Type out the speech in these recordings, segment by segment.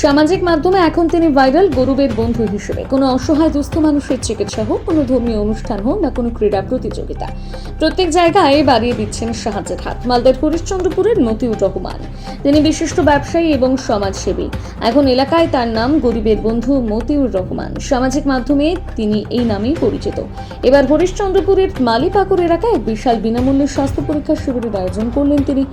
সামাজিক মাধ্যমে এখন তিনি ভাইরাল গরিবের বন্ধু হিসেবে। কোনো অসহায় দুস্থ মানুষের চিকিৎসা হোক, কোনো ধর্মীয় অনুষ্ঠান হোক না কোনো ক্রীড়া প্রতিযোগিতা, প্রত্যেক জায়গায় বাড়িয়ে দিচ্ছেন সাহায্যের হাত। মালদার হরিশ্চন্দ্রপুরের মতিউর রহমান, তিনি বিশিষ্ট ব্যবসায়ী এবং সমাজসেবী। এখন এলাকায় তার নাম গরিবের বন্ধু মতিউর রহমান। সামাজিক মাধ্যমে তিনি এই নামেই পরিচিত। এবার হরিশ্চন্দ্রপুরের মালিপাকুর এলাকায় এক বিশাল বিনামূল্যে স্বাস্থ্য পরীক্ষা শিবিরের আয়োজন করলেন তিনি,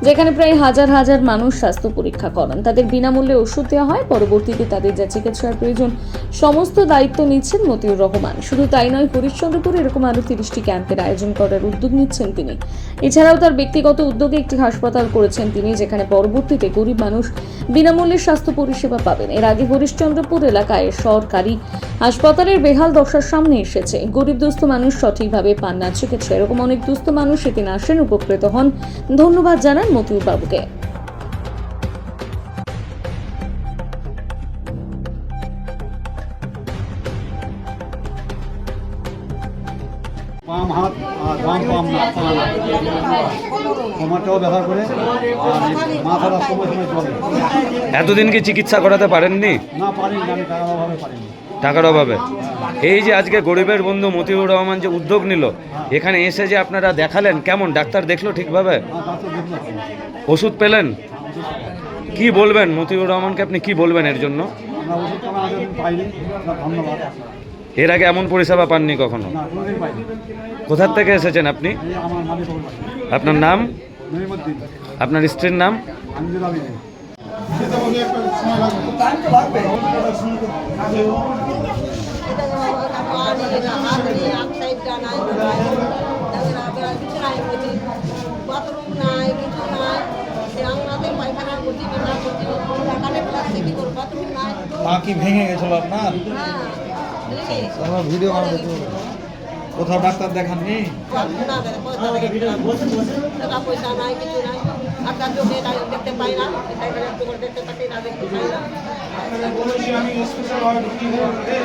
যেখানে প্রায় হাজার হাজার মানুষ স্বাস্থ্য পরীক্ষা করান। তাদের বিনামূল্যে ওষুধ দেওয়া হয়। পরবর্তীতে তাদের যা চিকিৎসার প্রয়োজন সমস্ত দায়িত্ব নিচ্ছেন মতিউর রহমান। শুধু তাই নয়, হরিশ্চন্দ্রপুরে এরকম আরো 30টি ক্যাম্পের আয়োজন করার উদ্যোগ নিচ্ছেন তিনি। এছাড়াও তার ব্যক্তিগত উদ্যোগে একটি হাসপাতাল করেছেন তিনি, যেখানে পরবর্তীতে গরিব মানুষ বিনামূল্যে স্বাস্থ্য পরিষেবা পাবেন। এর আগে হরিশ্চন্দ্রপুর এলাকায় সরকারি হাসপাতালের বেহাল দশার সামনে এসেছে। গরিব দুস্থ মানুষ সঠিকভাবে পান না চিকিৎসা। এরকম অনেক দুস্থ মানুষ এদিন আসেন, উপকৃত হন। ধন্যবাদ জানান মতিউর বাবুকে। পাম হাত আর বাম পাম না পানা কোমরটাও ব্যথা করে আর মাথাটা সময় সময় চলে। এতদিন কি চিকিৎসা করাতে পারেননি? না পারিনি, আমি টাকার অভাবে পারিনি। টাকার অভাবে। এই যে আজকে গরিবের বন্ধু মতিউর রহমান যে উদ্যোগ নিল, এখানে এসে যে আপনারা দেখালেন, কেমন ডাক্তার দেখলো ঠিকভাবে? ডাক্তার দেখলাম, ওষুধ পেলেন? কি বলবেন মতিউর রহমানকে, আপনি কি বলবেন এর জন্য? আমরা ওষুধ পানা আজ পাইনি, ধন্যবাদ। এর আগে এমন পরিষেবা পাননি কখনো? না, কোনোদিন পাইনি। কোথার থেকে এসেছেন আপনি? এই আমার মালিক আপনার নাম? নইমুদ্দিন, আপনার স্ত্রীর নাম? আঞ্জুল আবিদিন। পা কি ভেঙে গেছিল আপনার? আমার ভিডিও কোথাও ডাক্তার দেখাননি?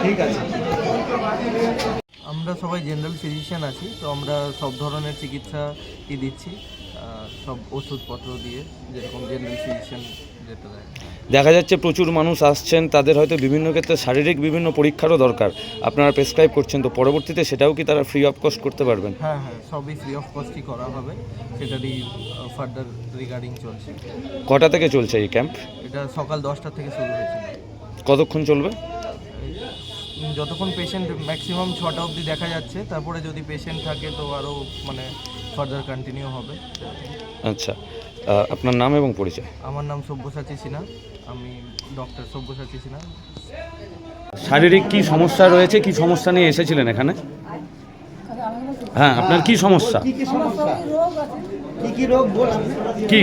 ঠিক আছে। আমরা সবাই জেনারেল ফিজিশিয়ান আছি, তো আমরা সব ধরনের চিকিৎসাই দিচ্ছি, সব ওষুধপত্র দিয়ে, যেরকম জেনারেল ফিজিশিয়ান যেটা দেয়। দেখা যাচ্ছে প্রচুর মানুষ আসছেন, তাদের হয়তো বিভিন্ন ক্ষেত্রে শারীরিক বিভিন্ন পরীক্ষারও দরকার, আপনারা প্রেসক্রাইব করছেন, তো পরবর্তীতে সেটাও কি তারা ফ্রি অফ কস্ট করতে পারবেন? হ্যাঁ, সবই ফ্রি অফ কস্টই করা হবে, সেটারই ফার্দার রিগার্ডিং চলছে। কটা থেকে চলছে এই ক্যাম্প? এটা সকাল 10টা থেকে শুরু হয়েছিল। কতক্ষণ চলবে? যতক্ষণ পেশেন্ট, ম্যাক্সিমাম 6টা অবধি দেখা যাচ্ছে, তারপরে যদি পেশেন্ট থাকে তো আরও ফার্দার কন্টিনিউ হবে। আচ্ছা, আপনার নাম এবং পরিচয়? আমার নাম সব্যসাচী সিনহা, আমি ডক্টর সব্যসাচী সিনহা। শারীরিক কি সমস্যা রয়েছে, কি সমস্যা নিয়ে এসেছিলেন এখানে? হ্যাঁ, আপনার কি সমস্যা? কি রোগ বল? কি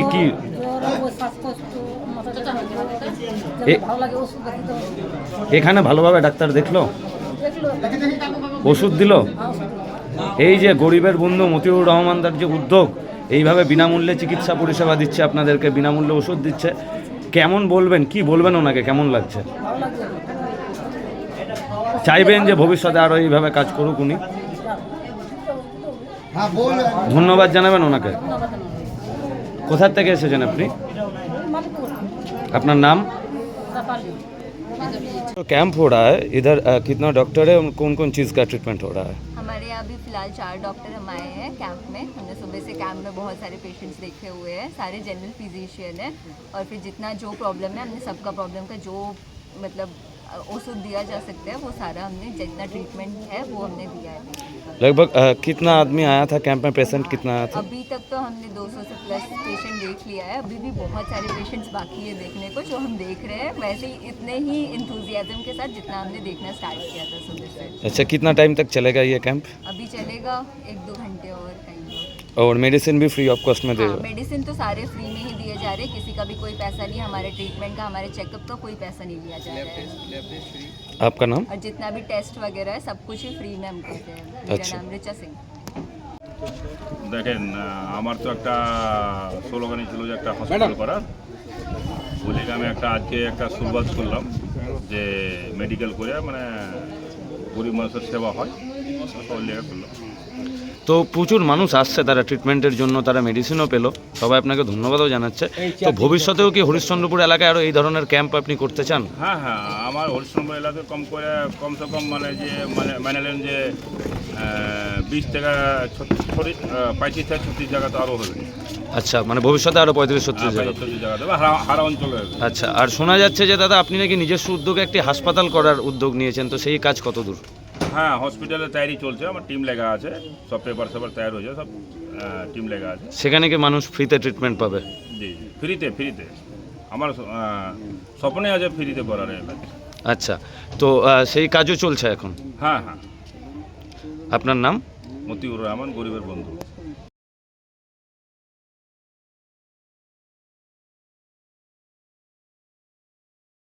এখানে ভালোভাবে ডাক্তার দেখলো, ওষুধ দিল? এই যে গরিবের বন্ধু মতিউর রহমানদার যে উদ্যোগ, এইভাবে বিনামূল্যে চিকিৎসা পরিষেবা দিচ্ছে, আপনাদেরকে বিনামূল্যে ওষুধ দিচ্ছে, কেমন বলবেন, কি বলবেন ওনাকে, কেমন লাগছে? চাইবেন যে ভবিষ্যতে আরও এইভাবে কাজ করুক উনি? ধন্যবাদ জানাবেন ওনাকে। কোথার থেকে এসেছেন আপনি? अपना नाम? तो कैंप हो रहा है इधर, कितना डॉक्टर है, कौन कौन चीज़ का ट्रीटमेंट हो रहा है? हमारे यहाँ अभी फ़िलहाल 4 डॉक्टर हम आए हैं कैंप में। हमने सुबह से कैंप में बहुत सारे पेशेंट्स देखे हुए हैं, सारे जनरल फिजिशियन हैं, और फिर जितना जो प्रॉब्लम है, हमने सबका प्रॉब्लम का जो औषध दिया जा सकता है वो सारा हमने, जितना ट्रीटमेंट है वो हमने दिया है। लगभग कितना आदमी आया था कैंप में, पेशेंट कितना आया था? अभी तक तो हमने 200 से प्लस पेशेंट देख लिया है, अभी भी बहुत सारे पेशेंट्स बाकी है देखने को, जो हम देख रहे हैं वैसे ही इतने ही इंथुजियाज्म के साथ जितना हमने देखना स्टार्ट किया था सुबह से। अच्छा, कितना टाइम तक चलेगा ये कैंप? अभी चलेगा 1-2 घंटे और कहीं। और मेडिसिन भी फ्री ऑफ कॉस्ट में देगा? मेडिसिन तो सारे फ्री में ही दिए जा रहे हैं, किसी का भी कोई पैसा नहीं, हमारे ट्रीटमेंट का, हमारे चेकअप का कोई पैसा नहीं लिया जा रहा है। आपका नाम? और जितना भी टेस्ट वगैरह है सब कुछ ही फ्री में हम करते हैं। मेरा नाम ऋचा सिंह। দেখেন, আমার তো একটা স্লোগানই ছিল যে একটা হসপিটাল করার, বলে আমি আজকে একটা শুরুয়াত করলাম যে মেডিকেল করে গরিব মানুষের সেবা হয়, সব লেগে করলাম। তো তো প্রচুর মানুষ আসছে তারা ট্রিটমেন্টের জন্য, তারা মেডিসিনও পেলো, সবাই আপনাকে ধন্যবাদও জানাচ্ছে। তো ভবিষ্যতেও কি হরিশ্চন্দ্রপুর এলাকায় আরও এই ধরনের ক্যাম্প আপনি করতে চান? হ্যাঁ হ্যাঁ, আমার হরিশ্চন্দ্রপুর এলাকায় কমসে কম মানে যে মানে নেন যে 20 থেকে 35 থেকে 36 জায়গা তো আরও হবে। আচ্ছা, মানে ভবিষ্যতে আরও 35-36 জায়গা। 35 জায়গা দেবে, হারা অঞ্চলে হবে। আচ্ছা, আর শোনা যাচ্ছে যে দাদা আপনি নাকি নিজস্ব উদ্যোগে একটি হাসপাতাল করার উদ্যোগ নিয়েছেন, তো সেই কাজ কত দূর? হ্যাঁ, হসপিটালে তৈরি চলছে, আমার টিম লেগা আছে, সব পেপার তৈরি হয়েছে, সব টিম লেগা আছে। সেখানে কি মানুষ ফ্রিতে ট্রিটমেন্ট পাবে? জি, ফ্রিতে আমার স্বপ্নে আছে ফ্রিতে করার এবার। আচ্ছা, তো সেই কাজও চলছে এখন? হ্যাঁ হ্যাঁ। আপনার নাম? মতিউর রহমান, গরিবের বন্ধু।